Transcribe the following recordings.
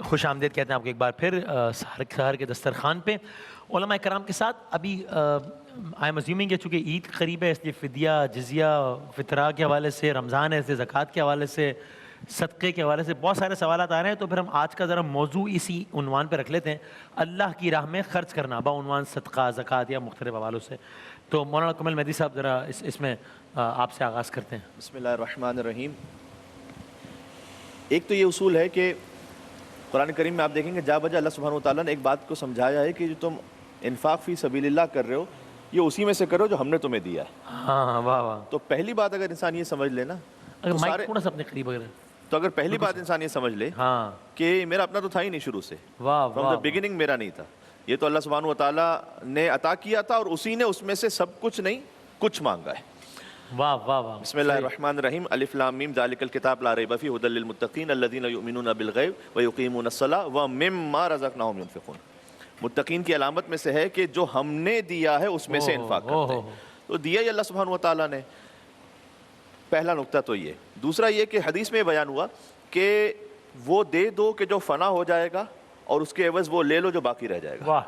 خوش آمدید کہتے ہیں آپ کو ایک بار پھر سحر کے دسترخوان پہ علماء کرام کے ساتھ. ابھی آئی ایم ازیومنگ کہ چونکہ عید قریب ہے اس لیے فدیہ جزیہ فطرہ کے حوالے سے، رمضان ہے اس لیے زکوٰۃ کے حوالے سے، صدقے کے حوالے سے بہت سارے سوالات آ رہے ہیں. تو پھر ہم آج کا ذرا موضوع اسی عنوان پہ رکھ لیتے ہیں، اللہ کی راہ میں خرچ کرنا بعنوان صدقہ زکوٰۃ یا مختلف حوالوں سے. تو مولانا کمل مہدی صاحب ذرا اس میں آپ سے آغاز کرتے ہیں. بسم اللہ الرحمن الرحیم. ایک تو یہ اصول ہے کہ قرآن کریم میں آپ دیکھیں گے جا بجا اللہ سبحانہ و تعالیٰ نے ایک بات کو سمجھایا ہے کہ جو تم انفاق فی سبیل اللہ کر رہے ہو یہ اسی میں سے کرو جو ہم نے تمہیں دیا ہے. ہاں واہ واہ. تو پہلی بات اگر انسان یہ سمجھ لے نا تو اگر پہلی بات انسان یہ سمجھ لے کہ میرا اپنا تو تھا ہی نہیں شروع سے، فرام دا بگننگ میرا نہیں تھا، یہ تو اللہ سبحانہ و تعالیٰ نے عطا کیا تھا اور اسی نے اس میں سے سب کچھ نہیں کچھ مانگا ہے. واہ واہ واہ. بسم اللہ الرحمن الرحیم. الف لام میم ذالک الکتاب لا ریب فیہ ھدی للمتقین الذین یؤمنون بالغیب ویقیمون الصلاۃ ومما رزقناہم ینفقون. متقین کی علامت میں سے ہے کہ جو ہم نے دیا ہے اس میں سے انفاق کرتے ہیں. تو دیا ہی اللہ سبحانہ و تعالیٰ نے. پہلا نقطہ تو یہ. دوسرا یہ کہ حدیث میں بیان ہوا کہ وہ دے دو کہ جو فنا ہو جائے گا اور اس کے عوض وہ لے لو جو باقی رہ جائے گا.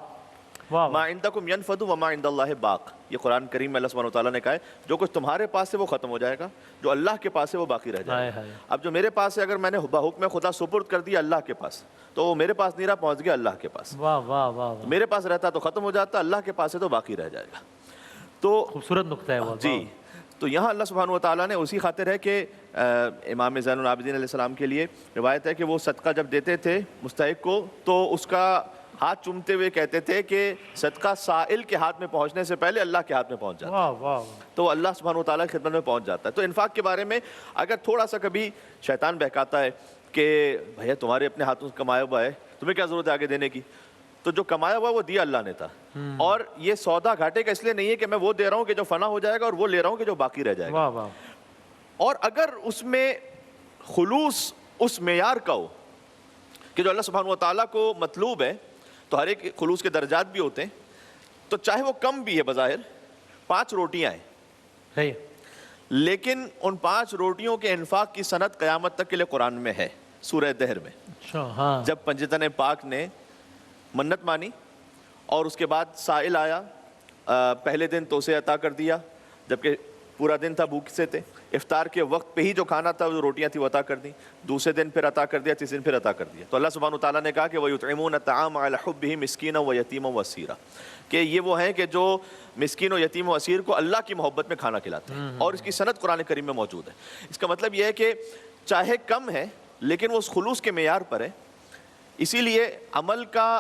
ما عندکم ینفد وما عند اللہ باق. یہ قرآن کریم میں اللہ سبحانہ و تعالیٰ نے کہا ہے جو کچھ تمہارے پاس ہے وہ ختم ہو جائے گا، جو اللہ کے پاس ہے وہ باقی رہ جائے گا. اب جو میرے پاس ہے اگر میں نے بحکم خدا سپرد کر دیا اللہ کے پاس تو وہ میرے پاس نہیں رہا، پہنچ گیا اللہ کے پاس. میرے پاس رہتا تو ختم ہو جاتا، اللہ کے پاس ہے تو باقی رہ جائے گا. تو خوبصورت نقطہ ہے وہ. جی. تو یہاں اللہ سبحانہ و تعالیٰ نے اسی خاطر ہے کہ امام زین العابدین علیہ السلام کے لیے روایت ہے کہ وہ صدقہ جب دیتے تھے مستحق کو تو اس کا ہاتھ چومتے ہوئے کہتے تھے کہ صدقہ سائل کے ہاتھ میں پہنچنے سے پہلے اللہ کے ہاتھ میں پہنچ جاتا ہے. تو اللہ سبحانہ و تعالیٰ کی خدمت میں پہنچ جاتا ہے. تو انفاق کے بارے میں اگر تھوڑا سا کبھی شیطان بہکاتا ہے کہ بھیا تمہارے اپنے ہاتھوں سے کمایا ہوا ہے، تمہیں کیا ضرورت ہے آگے دینے کی، تو جو کمایا ہوا وہ دیا اللہ نے تھا. اور یہ سودا گھاٹے کا اس لیے نہیں ہے کہ میں وہ دے رہا ہوں کہ جو فنا ہو جائے گا اور وہ لے رہا ہوں کہ جو باقی رہ جائے گا. اور اگر اس میں خلوص اس معیار کا ہو کہ جو اللہ سبحانہ و تعالیٰ کو مطلوب ہے، تو ہر ایک خلوص کے درجات بھی ہوتے ہیں. تو چاہے وہ کم بھی ہے بظاہر، 5 روٹیاں ہیں، لیکن ان 5 روٹیوں کے انفاق کی سند قیامت تک کے لیے قرآن میں ہے. سورہ دہر میں جب پنجتن پاک نے منت مانی اور اس کے بعد سائل آیا، پہلے دن توسے عطا کر دیا جبکہ پورا دن تھا بھوک سے تھے، افطار کے وقت پہ ہی جو کھانا تھا جو روٹیاں تھیں وہ عطا کر دیں، دوسرے دن پھر عطا کر دیا، تیسرے دن پھر عطا کر دیا. تو اللہ سبحانہ وتعالیٰ نے کہا کہ وَيُطْعِمُونَ الطَّعَامَ عَلَى حُبِّهِ مِسْكِينًا وَيَتِيمًا وَأَسِيرًا، کہ یہ وہ ہیں کہ جو مسکین و یتیم و اسیر کو اللہ کی محبت میں کھانا کھلاتے ہیں. اور اس کی سند قرآن کریم میں موجود ہے. اس کا مطلب یہ ہے کہ چاہے کم ہے لیکن وہ اس خلوص کے معیار پر ہے. اسی لیے عمل کا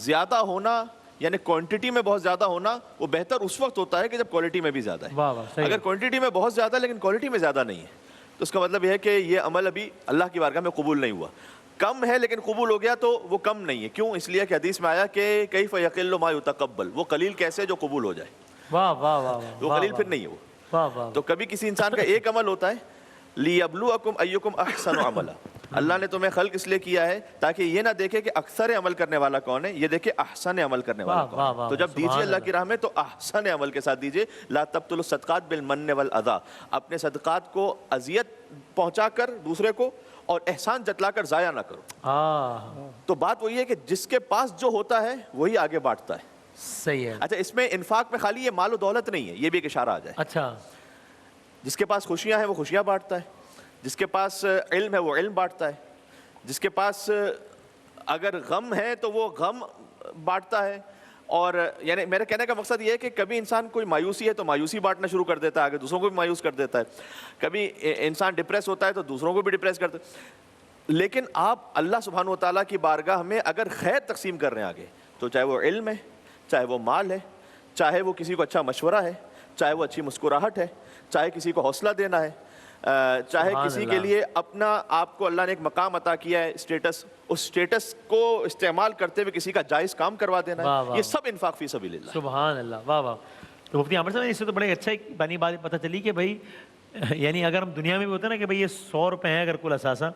زیادہ ہونا یعنی کوانٹٹی میں بہت زیادہ ہونا وہ بہتر اس وقت ہوتا ہے کہ جب کوالٹی میں بھی زیادہ ہے. اگر کوانٹٹی میں بہت زیادہ لیکن کوالٹی میں زیادہ نہیں ہے تو اس کا مطلب یہ ہے کہ یہ عمل ابھی اللہ کی بارگاہ میں قبول نہیں ہوا. کم ہے لیکن قبول ہو گیا تو وہ کم نہیں ہے. کیوں؟ اس لیے کہ حدیث میں آیا کہ کیف یقل ما یتقبل، وہ قلیل کیسے جو قبول ہو جائے. وہ قلیل پھر نہیں ہے وہ. تو کبھی کسی انسان کا ایک عمل ہوتا ہے لیبلوکم ایکم احسن عملا. اللہ نے تمہیں خلق اس لیے کیا ہے تاکہ یہ نہ دیکھے کہ اکثر عمل کرنے والا کون ہے، یہ دیکھے احسن عمل کرنے والا کون ہے. تو جب دیجیے اللہ کی راہ میں تو احسن عمل کے ساتھ دیجیے. لا تبطلوا الصدقات بالمن والاذى، اپنے صدقات کو اذیت پہنچا کر دوسرے کو اور احسان جتلا کر ضائع نہ کرو. تو بات وہی ہے کہ جس کے پاس جو ہوتا ہے وہی آگے بانٹتا ہے. صحیح ہے. اچھا، اس میں انفاق میں خالی یہ مال و دولت نہیں ہے، یہ بھی ایک اشارہ آ جائے. اچھا، جس کے پاس خوشیاں ہیں وہ خوشیاں بانٹتا ہے، جس کے پاس علم ہے وہ علم بانٹتا ہے، جس کے پاس اگر غم ہے تو وہ غم بانٹتا ہے. اور یعنی میرے کہنے کا مقصد یہ ہے کہ کبھی انسان کوئی مایوسی ہے تو مایوسی بانٹنا شروع کر دیتا ہے، آگے دوسروں کو بھی مایوس کر دیتا ہے. کبھی انسان ڈپریس ہوتا ہے تو دوسروں کو بھی ڈپریس کرتا ہے. لیکن آپ اللہ سبحانہ و تعالیٰ کی بارگاہ میں اگر خیر تقسیم کر رہے ہیں آگے، تو چاہے وہ علم ہے، چاہے وہ مال ہے، چاہے وہ کسی کو اچھا مشورہ ہے، چاہے وہ اچھی مسکراہٹ ہے، چاہے کسی کو حوصلہ دینا ہے، چاہے کسی کے لیے اپنا آپ کو اللہ نے ایک مقام عطا کیا ہے، اسٹیٹس، اس اسٹیٹس کو استعمال کرتے ہوئے کسی کا جائز کام کروا دینا ہے، یہ سب انفاق فی سبیل اللہ. سبحان اللہ. واہ واہ. تو مفتی عامر صاحب اس سے تو بڑے اچھا ایک بانی بات پتہ چلی کہ بھائی یعنی اگر ہم دنیا میں بھی ہوتے ہیں نا کہ بھائی یہ 100 روپے ہیں اگر کل اثاثہ،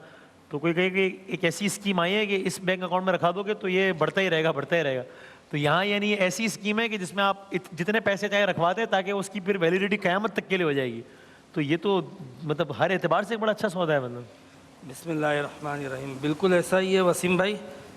تو کوئی کہے کہ ایک ایسی اسکیم آئی ہے کہ اس بینک اکاؤنٹ میں رکھا دو گے تو یہ بڑھتا ہی رہے گا بڑھتا ہی رہے گا. تو یہاں یعنی ایسی اسکیم ہے کہ جس میں آپ جتنے پیسے چاہے رکھوا دیں تاکہ اس کی پھر ویلیڈیٹی قیامت تک کے لیے ہو جائے گی. تو یہ تو مطلب ہر اعتبار سے ایک بڑا اچھا سودا ہے. مطلب بسم اللہ الرحمن الرحیم. بالکل ایسا ہی ہے وسیم بھائی.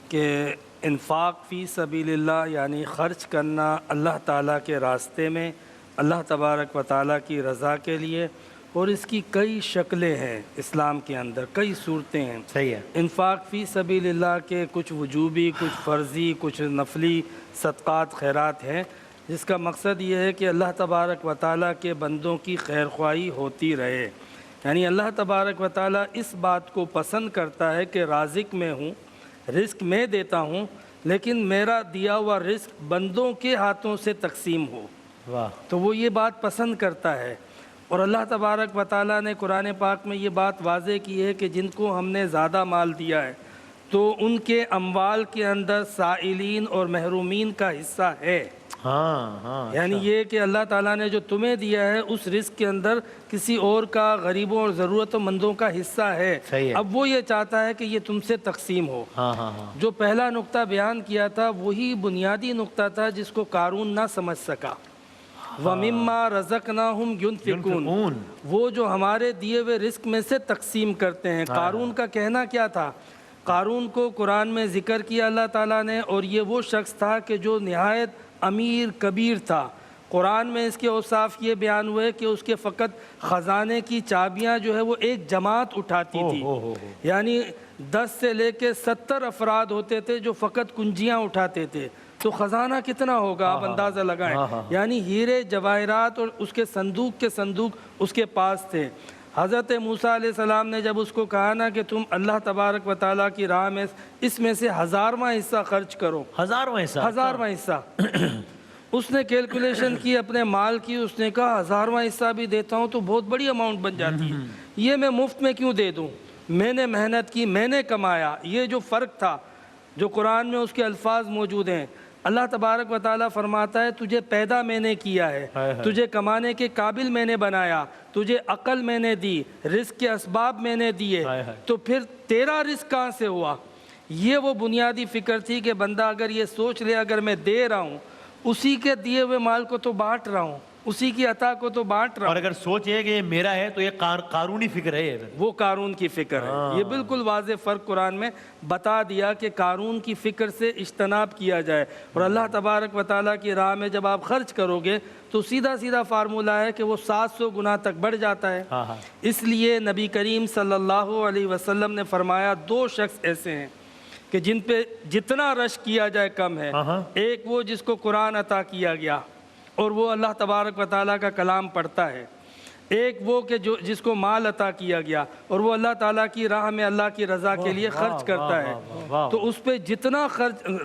کہ انفاق فی سبیل اللہ یعنی خرچ کرنا اللہ تعالیٰ کے راستے میں، اللہ تبارک و تعالیٰ کی رضا کے لیے، اور اس کی کئی شکلیں ہیں اسلام کے اندر، کئی صورتیں ہیں۔ صحیح ہے۔ انفاق فی سبیل اللہ کے کچھ وجوبی، کچھ فرضی، کچھ نفلی صدقات خیرات ہیں، جس کا مقصد یہ ہے کہ اللہ تبارک و تعالیٰ کے بندوں کی خیر خواہی ہوتی رہے۔ یعنی اللہ تبارک و تعالیٰ اس بات کو پسند کرتا ہے کہ رازق میں ہوں، رزق میں دیتا ہوں، لیکن میرا دیا ہوا رزق بندوں کے ہاتھوں سے تقسیم ہو، واہ، تو وہ یہ بات پسند کرتا ہے۔ اور اللہ تبارک و تعالیٰ نے قرآن پاک میں یہ بات واضح کی ہے کہ جن کو ہم نے زیادہ مال دیا ہے تو ان کے اموال کے اندر سائلین اور محرومین کا حصہ ہے۔ ہاں ہاں، یعنی یہ کہ اللہ تعالیٰ نے جو تمہیں دیا ہے اس رزق کے اندر کسی اور کا، غریبوں اور ضرورت مندوں کا حصہ ہے۔ صحیح ہے۔ اب وہ یہ چاہتا ہے کہ یہ تم سے تقسیم ہو۔ ہاں ہاں ہاں، جو پہلا نقطہ بیان کیا تھا وہی بنیادی نقطہ تھا جس کو قارون نہ سمجھ سکا۔ وَمِمَّا رَزَقْنَاهُمْ يُنْفِقُونَ، وہ جو ہمارے دیے ہوئے رزق میں سے تقسیم کرتے ہیں۔ قارون کا کہنا کیا تھا؟ قارون کو قرآن میں ذکر کیا اللہ تعالیٰ نے، اور یہ وہ شخص تھا کہ جو نہایت امیر کبیر تھا۔ قرآن میں اس کے اوصاف یہ بیان ہوئے کہ اس کے فقط خزانے کی چابیاں جو ہے وہ ایک جماعت اٹھاتی تھی، یعنی 10 سے لے کے 70 افراد ہوتے تھے جو فقط کنجیاں اٹھاتے تھے، تو خزانہ کتنا ہوگا آپ اندازہ لگائیں۔ یعنی ہیرے جواہرات اور اس کے صندوق اس کے پاس تھے۔ حضرت موسیٰ علیہ السلام نے جب اس کو کہا نا کہ تم اللہ تبارک و تعالیٰ کی راہ میں اس میں سے 1000واں حصہ خرچ کرو، 1000واں حصہ، 1000واں حصہ، اس نے کیلکولیشن کی اپنے مال کی، اس نے کہا 1000واں حصہ بھی دیتا ہوں تو بہت بڑی اماؤنٹ بن جاتی ہے، یہ میں مفت میں کیوں دے دوں؟ میں نے محنت کی، میں نے کمایا۔ یہ جو فرق تھا جو قرآن میں اس کے الفاظ موجود ہیں، اللہ تبارک و تعالیٰ فرماتا ہے تجھے پیدا میں نے کیا ہے، تجھے کمانے کے قابل میں نے بنایا، تجھے عقل میں نے دی، رزق کے اسباب میں نے دیے، تو پھر تیرا رزق کہاں سے ہوا؟ یہ وہ بنیادی فکر تھی کہ بندہ اگر یہ سوچ لے اگر میں دے رہا ہوں، اسی کے دیے ہوئے مال کو تو بانٹ رہا ہوں، اسی کی عطا کو تو بانٹ رہا ہوں۔ اور اگر سوچے کہ یہ میرا ہے تو یہ قارونی فکر ہے، یہ وہ قارون کی فکر ہے۔ یہ بالکل واضح فرق قرآن میں بتا دیا کہ قارون کی فکر سے اجتناب کیا جائے، اور اللہ تبارک و تعالیٰ کی راہ میں جب آپ خرچ کرو گے تو سیدھا فارمولہ ہے کہ وہ 700 گنا تک بڑھ جاتا ہے۔ اس لیے نبی کریم صلی اللہ علیہ وسلم نے فرمایا 2 شخص ایسے ہیں کہ جن پہ جتنا رش کیا جائے کم ہے۔ ایک وہ جس کو قرآن عطا کیا گیا اور وہ اللہ تبارک و تعالیٰ کا کلام پڑھتا ہے، ایک وہ کہ جس کو مال عطا کیا گیا اور وہ اللہ تعالیٰ کی راہ میں اللہ کی رضا کے لیے خرچ کرتا ہے، تو اس پہ جتنا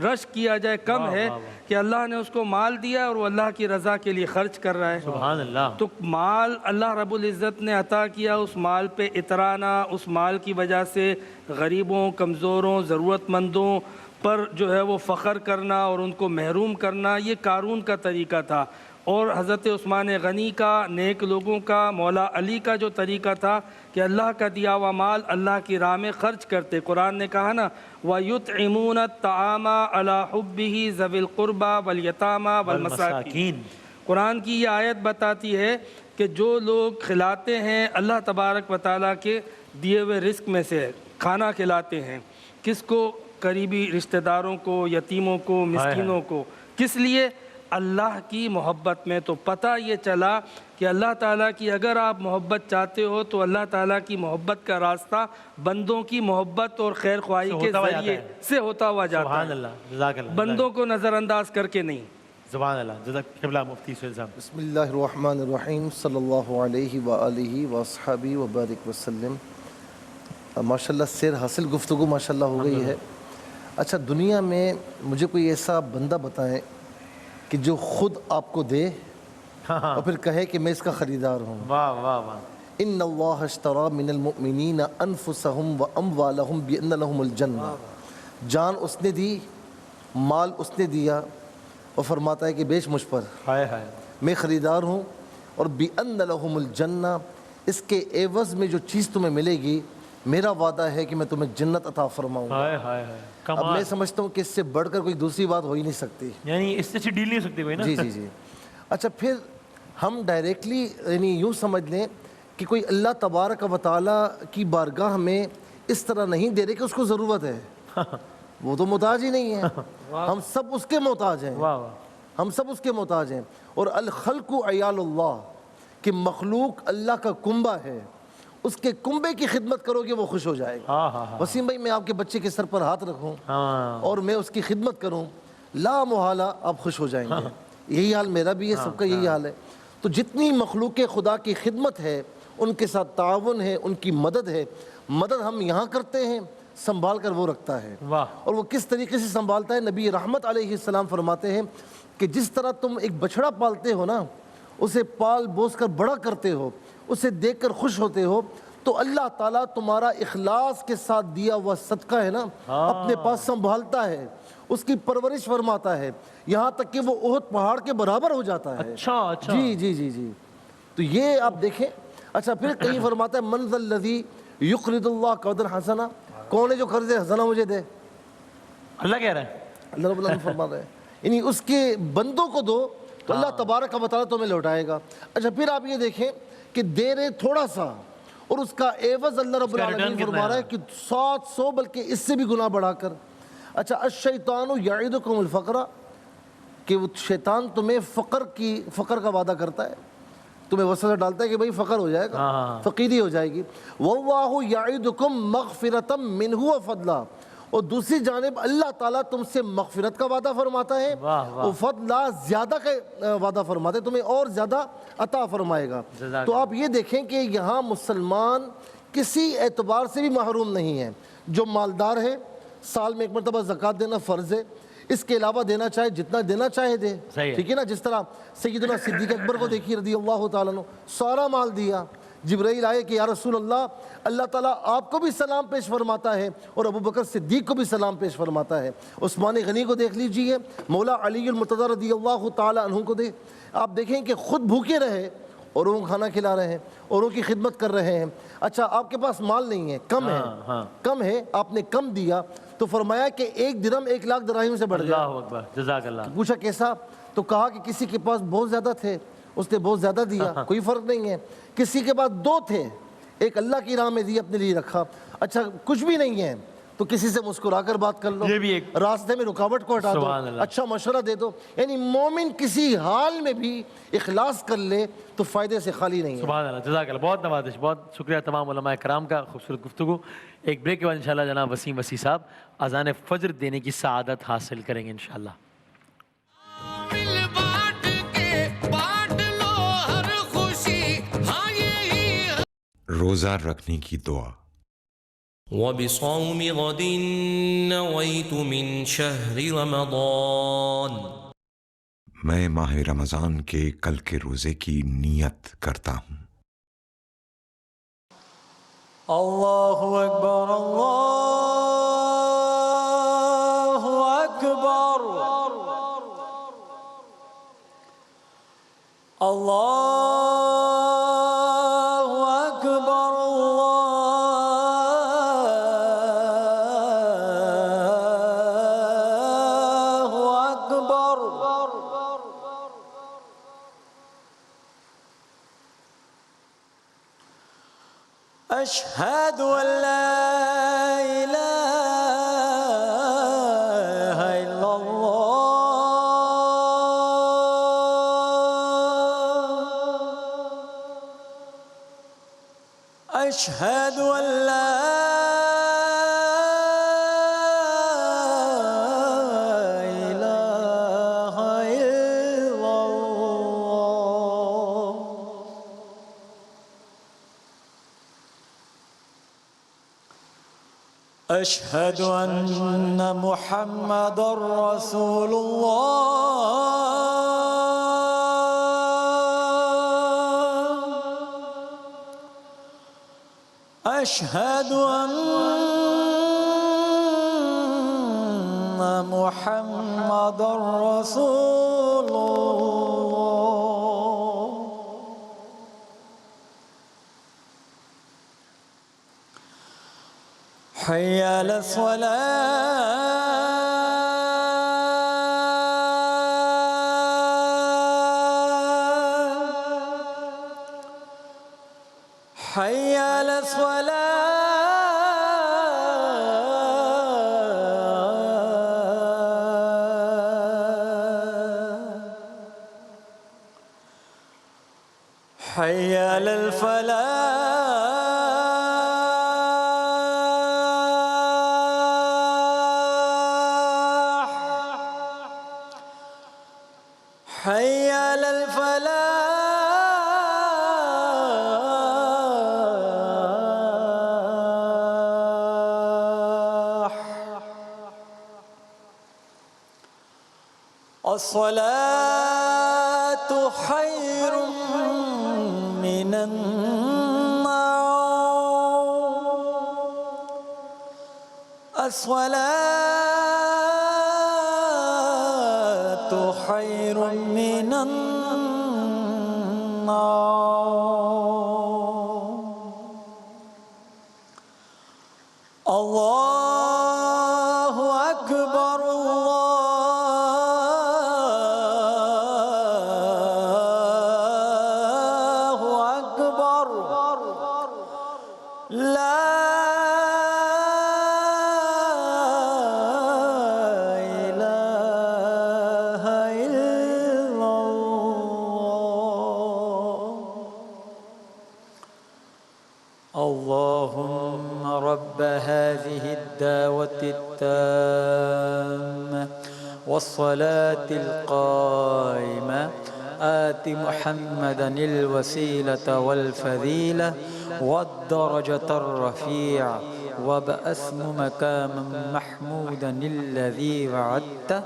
رش کیا جائے کم ہے کہ اللہ نے اس کو مال دیا اور وہ اللہ کی رضا کے لیے خرچ کر رہا ہے۔ سبحان اللہ۔ تو مال اللہ رب العزت نے عطا کیا، اس مال پہ اترانا، اس مال کی وجہ سے غریبوں، کمزوروں، ضرورت مندوں پر جو ہے وہ فخر کرنا اور ان کو محروم کرنا، یہ قارون کا طریقہ تھا۔ اور حضرت عثمان غنی کا، نیک لوگوں کا، مولا علی کا جو طریقہ تھا کہ اللہ کا دیا ہوا مال اللہ کی راہ میں خرچ کرتے۔ قرآن نے کہا نا وَيُطْعِمُونَ الطَّعَامَ عَلَىٰ حُبِّهِ ذَوِي الْقُرْبَىٰ وَالْيَتَامَىٰ وَالْمَسَاكِينِ۔ قرآن کی یہ آیت بتاتی ہے کہ جو لوگ کھلاتے ہیں اللہ تبارک و تعالیٰ کے دیے ہوئے رزق میں سے، کھانا کھلاتے ہیں، کس کو؟ قریبی رشتہ داروں کو، یتیموں کو، مسکینوں کو۔ کس لیے؟ اللہ کی محبت میں۔ تو پتہ یہ چلا کہ اللہ تعالیٰ کی اگر آپ محبت چاہتے ہو تو اللہ تعالیٰ کی محبت کا راستہ بندوں کی محبت اور خیر خواہی کے ذریعے سے ہوتا ہوا جاتا ہے۔ سبحان اللہ، جزاک اللہ۔ بندوں کو نظر انداز کر کے نہیں۔ سبحان اللہ، جزاک قبلہ مفتی سہیل صاحب۔ بسم اللہ الرحمن الرحیم، صلی اللہ علیہ وآلہ وصحبہ وبارک وسلم۔ ماشاءاللہ سیر حاصل گفتگو ماشاءاللہ ہو گئی ہے۔ اچھا، دنیا میں مجھے کوئی ایسا بندہ بتائیں کہ جو خود آپ کو دے اور پھر کہے کہ میں اس کا خریدار ہوں۔ واہ واہ واہ۔ ان اللہ اشتری من المؤمنین انفسہم واموالہم بان لہم الجنہ۔ جان اس نے دی، مال اس نے دیا، اور فرماتا ہے کہ بیچ مجھ پر، ہائے ہائے، میں خریدار ہوں، اور بان لہم الجنہ، اس کے عوض میں جو چیز تمہیں ملے گی میرا وعدہ ہے کہ میں تمہیں جنت عطا فرماؤں گا۔ ہائے ہائے ہائے، اب کمال۔ میں سمجھتا ہوں کہ اس سے بڑھ کر کوئی دوسری بات ہو ہی نہیں سکتی۔ یعنی اس سے اچھی ڈیل نہیں ہو سکتی کوئی نا۔ جی جی جی۔ اچھا، پھر ہم ڈائریکٹلی یعنی یوں سمجھ لیں کہ کوئی اللہ تبارک و تعالیٰ کی بارگاہ میں اس طرح نہیں دے رہے کہ اس کو ضرورت ہے، وہ تو محتاج ہی نہیں ہے. ہم سب اس کے محتاج ہیں. واہ واہ. ہم سب اس کے محتاج ہیں. اور الخلق عیال اللہ، کہ مخلوق اللہ کا کنبہ ہے، اس کے کنبے کی خدمت کرو گے وہ خوش ہو جائے گا. ہاں ہاں ہاں وسیم بھائی، میں آپ کے بچے کے سر پر ہاتھ رکھوں ہاں. اور میں اس کی خدمت کروں، لا محالہ آپ خوش ہو جائیں گے. یہی حال میرا بھی ہے، سب کا یہی حال ہے. تو جتنی مخلوق خدا کی خدمت ہے، ان کے ساتھ تعاون ہے، ان کی مدد ہے. مدد ہم یہاں کرتے ہیں، سنبھال کر وہ رکھتا ہے. واہ. اور وہ کس طریقے سے سنبھالتا ہے، نبی رحمت علیہ السلام فرماتے ہیں کہ جس طرح تم ایک بچڑا پالتے ہو نا، اسے پال بوس کر بڑا کرتے ہو، اسے دیکھ کر خوش ہوتے ہو، تو اللہ تعالیٰ تمہارا اخلاص کے ساتھ دیا ہوا صدقہ ہے نا اپنے پاس سنبھالتا ہے، اس کی پرورش فرماتا ہے، یہاں تک کہ وہ احد پہاڑ کے برابر ہو جاتا ہے. اچھا اچھا. جی جی جی جی. تو یہ آپ دیکھیں. اچھا پھر کہیں فرماتا ہے من ذا الذی یقرض اللہ قرضا حسنا، کون ہے جو قرض حسنا مجھے دے؟ اللہ کہہ رہا ہے. اللہ رب العالمین فرما رہے ہیں یعنی اس کے بندوں کو دو تو اللہ تبارک و تعالیٰ تمہیں لوٹائے گا. اچھا پھر آپ یہ دیکھیں کہ دے رہے تھوڑا سا اور اس کا عوض اللہ رب العالمین فرما رہا ہے کہ 700 بلکہ اس سے بھی گناہ بڑھا کر. اچھا الشیطان یعدکم الفقر، کہ وہ شیطان تمہیں فقر کا وعدہ کرتا ہے، تمہیں وسوسہ ڈالتا ہے کہ بھئی فقر ہو جائے گا، فقیری ہو جائے گی. واللہ یعدکم مغفرۃ منہ وفضلا، اور دوسری جانب اللہ تعالیٰ تم سے مغفرت کا وعدہ فرماتا ہے اور فضلا زیادہ کا وعدہ فرماتا ہے، تمہیں اور زیادہ عطا فرمائے گا. تو آپ یہ دیکھیں کہ یہاں مسلمان کسی اعتبار سے بھی محروم نہیں ہے. جو مالدار ہے سال میں ایک مرتبہ زکوٰۃ دینا فرض ہے، اس کے علاوہ دینا چاہے جتنا دینا چاہے دے. ٹھیک ہے نا. جس طرح سیدنا صدیق اکبر کو دیکھیے رضی اللہ تعالیٰ عنہ، سارا مال دیا. جبرائیل آئے کہ یا رسول اللہ، اللہ تعالیٰ آپ کو بھی سلام پیش فرماتا ہے اور ابو بکر صدیق کو بھی سلام پیش فرماتا ہے. عثمان غنی کو دیکھ لیجئے، مولا علی المرتضیٰ رضی اللہ تعالیٰ عنہ کو آپ دیکھیں کہ خود بھوکے رہے، اوروں کو کھانا کھلا رہے ہیں، اوروں کی خدمت کر رہے ہیں. اچھا آپ کے پاس مال نہیں ہے، کم ہے، آپ نے کم دیا تو فرمایا کہ 1 درہم 1 لاکھ دراہم سے بڑھ گیا. اللہ اکبر. جزاک اللہ. پوچھا کیسا؟ تو کہا کہ کسی کے پاس بہت زیادہ تھے، اس نے بہت زیادہ دیا، کوئی فرق نہیں ہے. کسی کے پاس 2 تھے، ایک اللہ کی راہ میں دیا، اپنے لیے رکھا. اچھا کچھ بھی نہیں ہے تو کسی سے مسکرا کر بات کر لو، یہ بھی ایک راستے میں رکاوٹ کو ہٹا دو، سبحان اللہ. اچھا مشورہ دے دو. یعنی مومن کسی حال میں بھی اخلاص کر لے تو فائدے سے خالی نہیں ہے. سبحان اللہ. جزاک اللہ. بہت نوازش. بہت شکریہ تمام علماء کرام کا خوبصورت گفتگو. ایک بریک کے بعد انشاءاللہ جناب وسیم وسیع صاحب اذان فجر دینے کی سعادت حاصل کریں گے انشاءاللہ. روزہ رکھنے کی دعا. وبصوم غد نويت من شهر رمضان. میں ماہ رمضان کے کل کے روزے کی نیت کرتا ہوں. اللہ اکبر اللہ اکبر اللہ اکبر اللہ اکبر. أشهد أن لا إله إلا الله. أشهد أن لا إله إلا الله. أشهد أن محمد رسول الله. أشهد أن محمد رسول الله. حي على الصلاة. حي على الصلاة. حي على الفلاح حي على الفلاح الصلاة خير من النوم الصلاة خير من النوم الله أكبر الله أكبر لا إله إلا الله اللهم رب هذه الدعوة التامة والصلاة القائمة آت محمدا الوسيلة والفضيلة والدرجة الرفيعة وبأسم مكاما محمودا الذي وعدته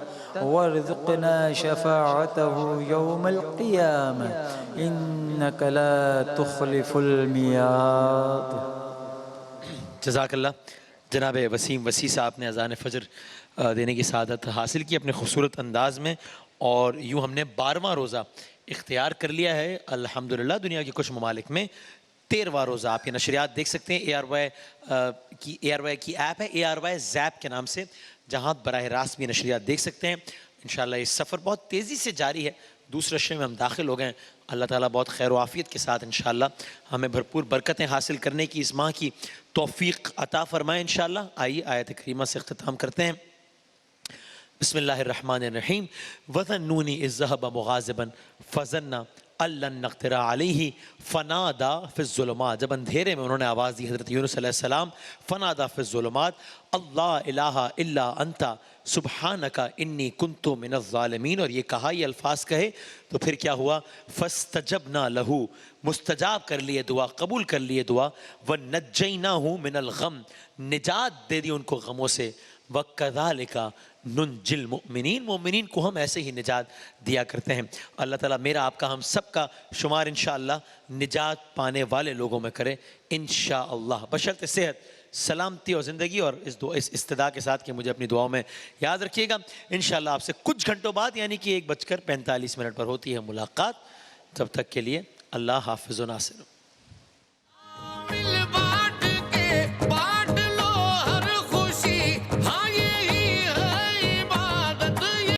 وارزقنا شفاعته يوم القيامة إنك لا تخلف الميعاد. جزاک اللہ. جناب وسیم وسیع صاحب نے اذان فجر دینے کی سعادت حاصل کی اپنے خوبصورت انداز میں، اور یوں ہم نے 12واں روزہ اختیار کر لیا ہے الحمدللہ. دنیا کے کچھ ممالک میں 13واں روزہ. آپ یہ نشریات دیکھ سکتے ہیں. اے آر وائی کی ایپ ہے ARY زیپ کے نام سے، جہاں براہ راست بھی نشریات دیکھ سکتے ہیں. انشاءاللہ یہ سفر بہت تیزی سے جاری ہے. دوسرے شے میں ہم داخل ہو گئے ہیں. اللہ تعالیٰ بہت خیر و عافیت کے ساتھ انشاءاللہ ہمیں بھرپور برکتیں حاصل کرنے کی اس ماہ کی توفیق عطا فرمائے انشاءاللہ. آئیے آیت کریمہ سے اختتام کرتے ہیں. بسم اللہ الرحمن الرحیم. وَظَنُّونِ إِذْ ذَهَبَ مُغَاضِبًا فَظَنَّ أَن لَّن نَّقْدِرَ عَلَيْهِ فَنَادَىٰ فِي الظُّلُمَاتِ. جب اندھیرے میں انہوں نے آواز دی حضرت یونس علیہ السلام، فَنَادَىٰ فِي الظُّلُمَاتِ اللہ الہ الا انت سبحانک انی کنت من الظالمین. اور یہ کہا، یہ الفاظ کہے تو پھر کیا ہوا؟ فاستجبنا لہ، مستجاب کر لیے دعا، قبول کر لیے دعا. ونجیناہ من الغم، نجات دے دی ان کو غموں سے. وَكَذَلِكَ نُنْجِي الْمُؤْمِنِينَ، مومنین کو ہم ایسے ہی نجات دیا کرتے ہیں. اللہ تعالیٰ میرا آپ کا ہم سب کا شمار انشاءاللہ نجات پانے والے لوگوں میں کرے انشاءاللہ، بشرط صحت، سلامتی اور زندگی، اور اس استدعا کے ساتھ کہ مجھے اپنی دعاؤں میں یاد رکھیے گا. انشاءاللہ آپ سے کچھ گھنٹوں بعد یعنی کہ 1:45 پر ہوتی ہے ملاقات. تب تک کے لیے اللہ حافظ و ناصر.